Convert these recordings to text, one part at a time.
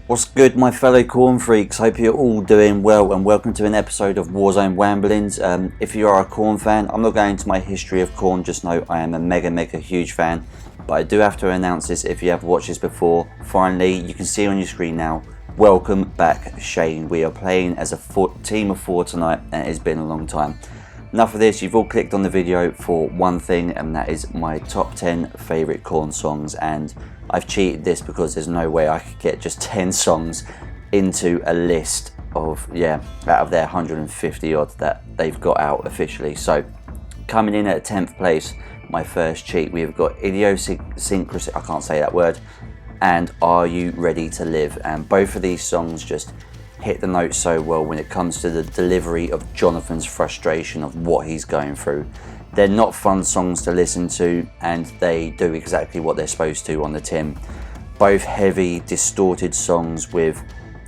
What's good, my fellow Korn freaks? Hope you're all doing well, and welcome to an episode of Warzone Wamblings. If you are a Korn fan, I'm not going into my history of Korn, just know I am a mega huge fan. But I do have to announce this, if you have watched this before, finally, you can see on your screen now, welcome back Shane. We are playing as a team of 4 tonight, and it has been a long time. Enough of this, you've all clicked on the video for one thing, and that is my top 10 favourite Korn songs. And I've cheated this because there's no way I could get just 10 songs into a list of, out of their 150 odd that they've got out officially. So coming in at 10th place, my first cheat, we've got Idiosyncrasy, I can't say that word, and Are You Ready to Live? And both of these songs just hit the note so well when it comes to the delivery of Jonathan's frustration of what he's going through. They're not fun songs to listen to, and they do exactly what they're supposed to on the tin. Both heavy, distorted songs with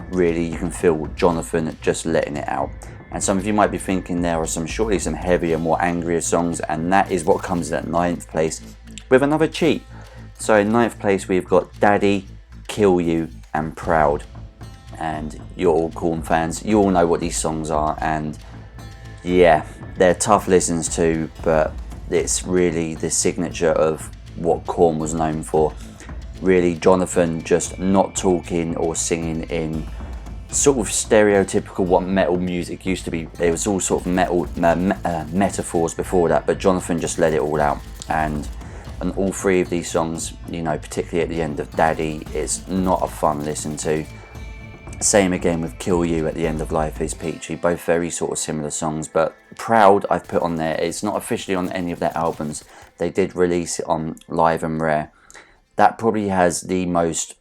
really, you can feel Jonathan just letting it out. And some of you might be thinking there are surely some heavier, more angrier songs, and that is what comes in at 9th place with another cheat. So in 9th place we've got Daddy, Kill You and Proud. And you're all Korn fans, you all know what these songs are, and yeah, they're tough listens to, but it's really the signature of what Korn was known for. Really, Jonathan just not talking or singing in sort of stereotypical what metal music used to be. It was all sort of metal metaphors before that, but Jonathan just let it all out. And all three of these songs, you know, particularly at the end of Daddy, is not a fun listen to. Same again with Kill You at the end of Life is Peachy, both very sort of similar songs, but Proud I've put on there. It's not officially on any of their albums. They did release it on Live and Rare. That probably has the most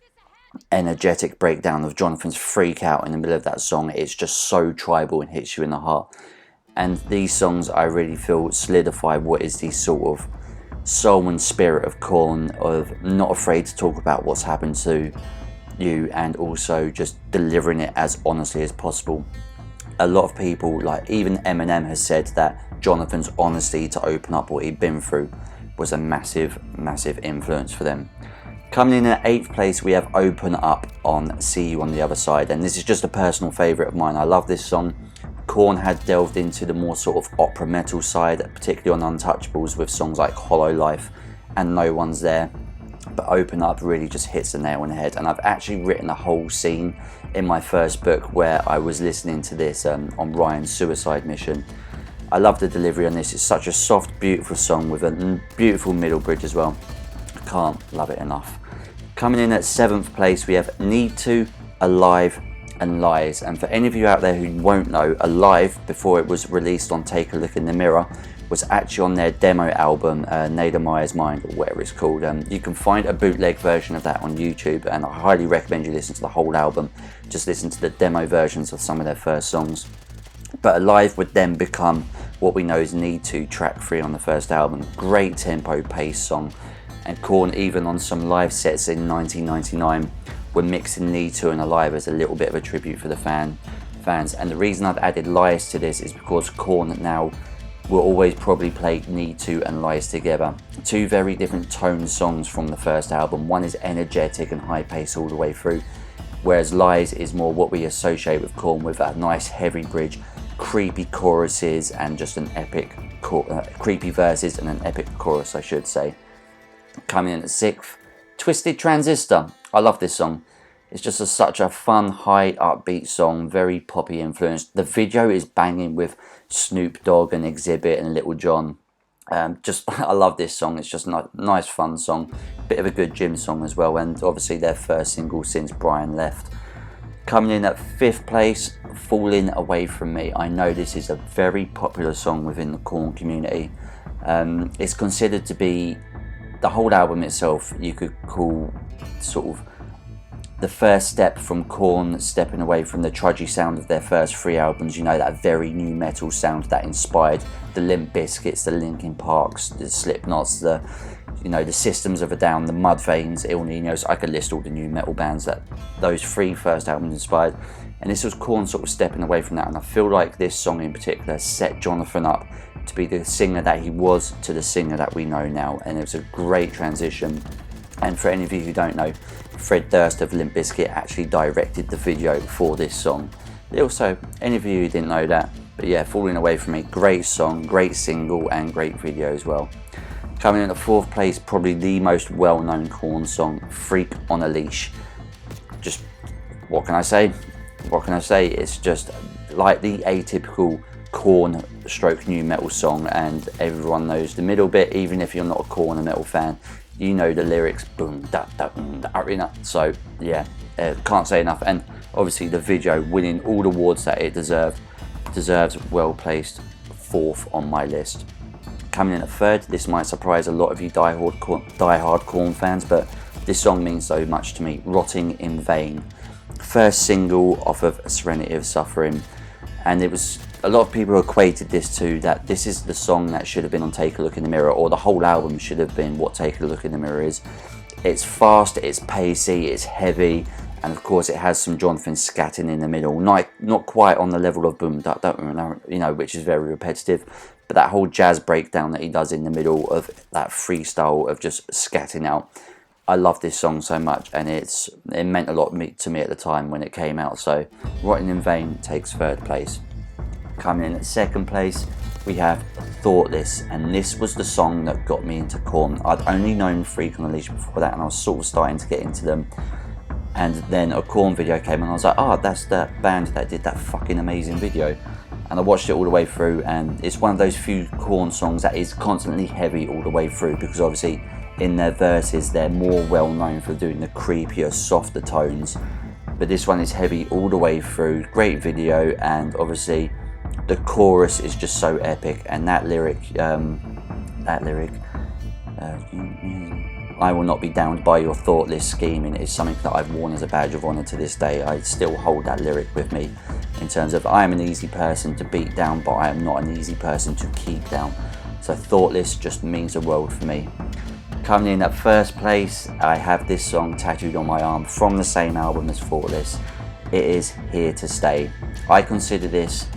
energetic breakdown of Jonathan's freak out in the middle of that song. It's just so tribal and hits you in the heart. And these songs I really feel solidify what is the sort of soul and spirit of Korn, of not afraid to talk about what's happened to you and also just delivering it as honestly as possible. A lot of people, like even Eminem, has said that Jonathan's honesty to open up what he'd been through was a massive influence for them. Coming in at 8th place we have Open Up on See You on the Other Side, and this is just a personal favourite of mine. I love this song. Korn had delved into the more sort of opera metal side, particularly on Untouchables with songs like Hollow Life and No One's There. But Open Up really just hits the nail on the head, and I've actually written a whole scene in my first book where I was listening to this on Ryan's suicide mission. I love the delivery on this. It's such a soft, beautiful song with a beautiful middle bridge as well. I can't love it enough. Coming in at 7th place we have Need To, Alive and Lies. And for any of you out there who won't know, Alive, before it was released on Take a Look in the Mirror, was actually on their demo album, Nader Meyer's Mind, or whatever it's called. You can find a bootleg version of that on YouTube, and I highly recommend you listen to the whole album. Just listen to the demo versions of some of their first songs. But Alive would then become what we know as Need To, track 3 on the first album. Great tempo pace song, and Korn, even on some live sets in 1999, were mixing Need To and Alive as a little bit of a tribute for the fans. And the reason I've added Lies to this is because Korn now will always probably play Need To and Lies together. Two very different tone songs from the first album. One is energetic and high pace all the way through, whereas Lies is more what we associate with Korn, with a nice heavy bridge, creepy choruses, and just an epic creepy verses and an epic chorus, I should say. Coming in at 6th, Twisted Transistor. I love this song. It's just such a fun, high, upbeat song, very poppy influenced. The video is banging with Snoop Dogg and Exhibit and Little John. I love this song. It's just a nice, fun song. Bit of a good gym song as well, and obviously their first single since Brian left. Coming in at 5th place, Falling Away From Me. I know this is a very popular song within the Korn community. It's considered to be, the whole album itself, you could call sort of the first step from Korn stepping away from the trudgy sound of their first 3 albums. You know, that very new metal sound that inspired the Limp Bizkits, the Linkin Parks, the Slipknots, the Systems of a Down, the Mudvaynes, Il Niños. I could list all the new metal bands that those 3 first albums inspired. And this was Korn sort of stepping away from that. And I feel like this song in particular set Jonathan up to be the singer that he was to the singer that we know now. And it was a great transition. And for any of you who don't know, Fred Durst of Limp Bizkit actually directed the video for this song. Also, any of you who didn't know that, but yeah, Falling Away From Me, great song, great single, and great video as well. Coming in at 4th place, probably the most well-known KORN song, Freak on a Leash. Just, what can I say? What can I say? It's just like the atypical KORN stroke new metal song, and everyone knows the middle bit. Even if you're not a KORN or metal fan, you know the lyrics, boom, da, da, da, arena. So yeah, can't say enough. And obviously the video winning all the awards that it deserves well placed 4th on my list. Coming in at 3rd, this might surprise a lot of you die-hard KORN fans, but this song means so much to me. Rotting in Vain, first single off of Serenity of Suffering, and it was a lot of people equated this to that this is the song that should have been on Take a Look in the Mirror, or the whole album should have been what Take a Look in the Mirror is. It's fast, it's pacey, it's heavy, and of course it has some Jonathan scatting in the middle, not quite on the level of boom da da, you know, which is very repetitive, but that whole jazz breakdown that he does in the middle of that freestyle of just scatting out. I love this song so much, and it meant a lot to me at the time when it came out. So Rotting in Vain takes 3rd place. Coming in at 2nd place, we have Thoughtless, and this was the song that got me into KORN. I'd only known Freak on a Leash before that, and I was sort of starting to get into them. And then a KORN video came, and I was like, oh, that's that band that did that fucking amazing video. And I watched it all the way through, and it's one of those few KORN songs that is constantly heavy all the way through, because obviously in their verses they're more well known for doing the creepier, softer tones, but this one is heavy all the way through. Great video, and obviously the chorus is just so epic, and that lyric, I will not be downed by your thoughtless scheming, is something that I've worn as a badge of honour to this day. I still hold that lyric with me, in terms of I am an easy person to beat down, but I am not an easy person to keep down. So Thoughtless just means the world for me. Coming in at 1st place, I have this song tattooed on my arm from the same album as Thoughtless. It is Here to Stay. I consider this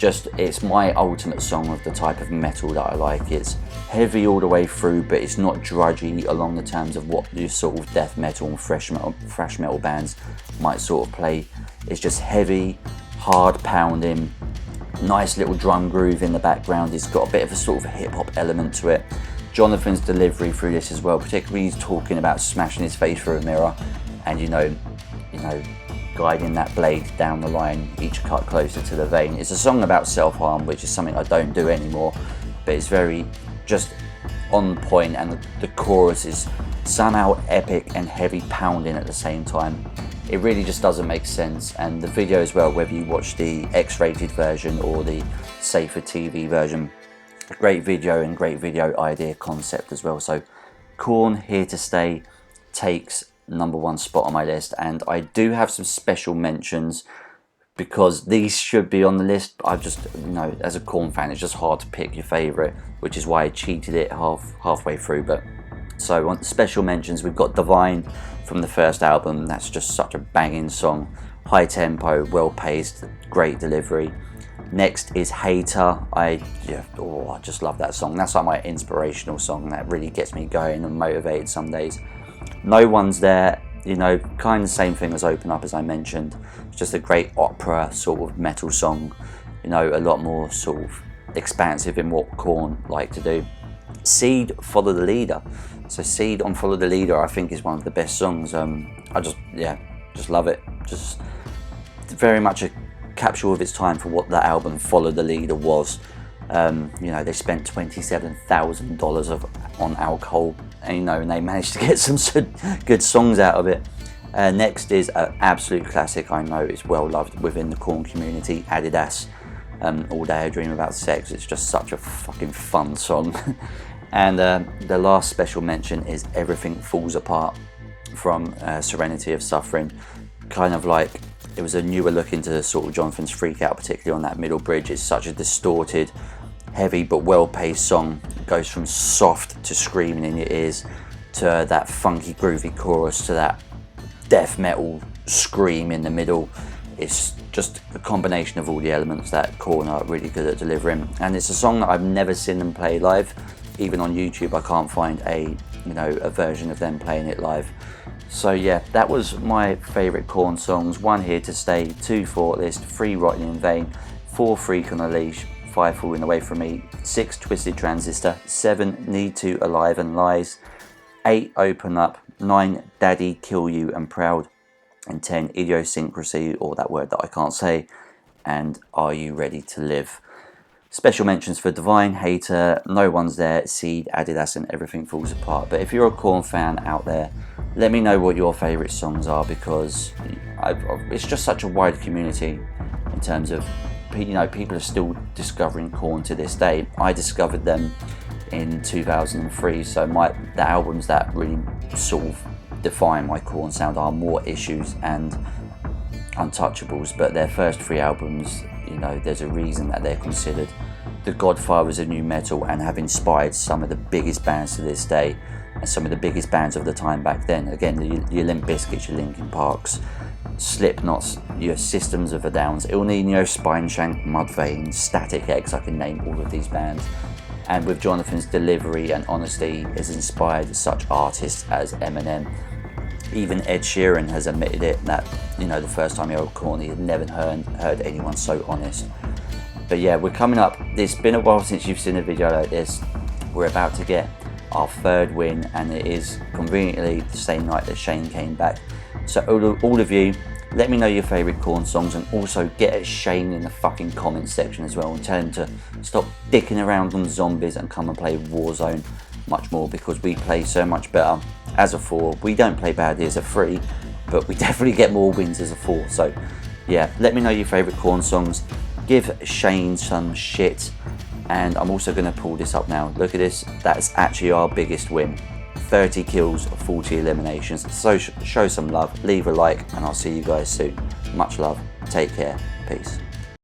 it's my ultimate song of the type of metal that I like. It's heavy all the way through, but it's not drudgy along the terms of what your sort of death metal and thrash metal bands might sort of play. It's just heavy, hard pounding, nice little drum groove in the background. It's got a bit of a sort of hip hop element to it. Jonathan's delivery through this as well, particularly he's talking about smashing his face through a mirror, and you know, guiding that blade down the line, each cut closer to the vein. It's a song about self-harm, which is something I don't do anymore, but it's very just on point, and the chorus is somehow epic and heavy pounding at the same time. It really just doesn't make sense. And the video as well, whether you watch the X-rated version or the safer TV version, great video and great video idea concept as well. So KORN, Here to Stay takes #1 spot on my list, and I do have some special mentions because these should be on the list. I just, as a KORN fan, it's just hard to pick your favourite, which is why I cheated it halfway through. But so on special mentions, we've got Divine from the first album. That's just such a banging song, high tempo, well paced, great delivery. Next is Hater. I just love that song. That's like my inspirational song that really gets me going and motivated some days. No One's There, kind of the same thing as Open Up, as I mentioned. It's just a great opera sort of metal song, a lot more sort of expansive in what KORN like to do. Seed, Follow the Leader. So Seed on Follow the Leader, I think, is one of the best songs. I just love it. Just very much a capsule of its time for what that album Follow the Leader was. They spent $27,000 on alcohol, and they managed to get some good songs out of it. Next is an absolute classic. I know it's well loved within the KORN community, Adidas. All Day I Dream About Sex. It's just such a fucking fun song. And the last special mention is Everything Falls Apart from Serenity of Suffering. Kind of like, it was a newer look into sort of Jonathan's freak out, particularly on that middle bridge. It's such a distorted, heavy but well-paced song. It goes from soft to screaming in your ears to that funky groovy chorus to that death metal scream in the middle. It's just a combination of all the elements that KORN are really good at delivering. And it's a song that I've never seen them play live. Even on YouTube, I can't find a you know, a version of them playing it live. So yeah, that was my favourite KORN songs. 1, Here to Stay, 2, Thoughtless, 3, Rotting in Vain, 4, Freak on a Leash, 5, Falling Away From Me, 6, Twisted Transistor, 7, Need To, Alive and Lies, 8, Open Up, 9, Daddy, Kill You and Proud, and 10, Idiosyncrasy, or that word that I can't say, and Are You Ready to Live. Special mentions for Divine, Hater, No One's There, Seed, Adidas and Everything Falls Apart. But if you're a KORN fan out there, let me know what your favourite songs are, because it's just such a wide community in terms of, you know, people are still discovering KORN to this day. I discovered them in 2003, so the albums that really sort of define my KORN sound are More Issues and Untouchables. But their first 3 albums, you know, there's a reason that they're considered the godfathers of new metal and have inspired some of the biggest bands to this day and some of the biggest bands of the time back then. Again, your Limp Bizkits, your Linkin Parks, Slipknots, your Systems of a Downs, Il Nino, Spineshank, Mudvayne, Static X, I can name all of these bands. And with Jonathan's delivery and honesty has inspired such artists as Eminem. Even Ed Sheeran has admitted it, that, you know, the first time he heard KORN, he had never heard anyone so honest. But yeah, we're coming up. It's been a while since you've seen a video like this. We're about to get our 3rd win, and it is conveniently the same night that Shane came back. So all of you, let me know your favourite KORN songs, and also get at Shane in the fucking comments section as well, and tell him to stop dicking around on zombies and come and play Warzone much more, because we play so much better as a 4. We don't play badly as a 3, but we definitely get more wins as a 4. So yeah, let me know your favourite KORN songs. Give Shane some shit. And I'm also going to pull this up now. Look at this. That's actually our biggest win. 30 kills, 40 eliminations. So show some love, leave a like, and I'll see you guys soon. Much love. Take care. Peace.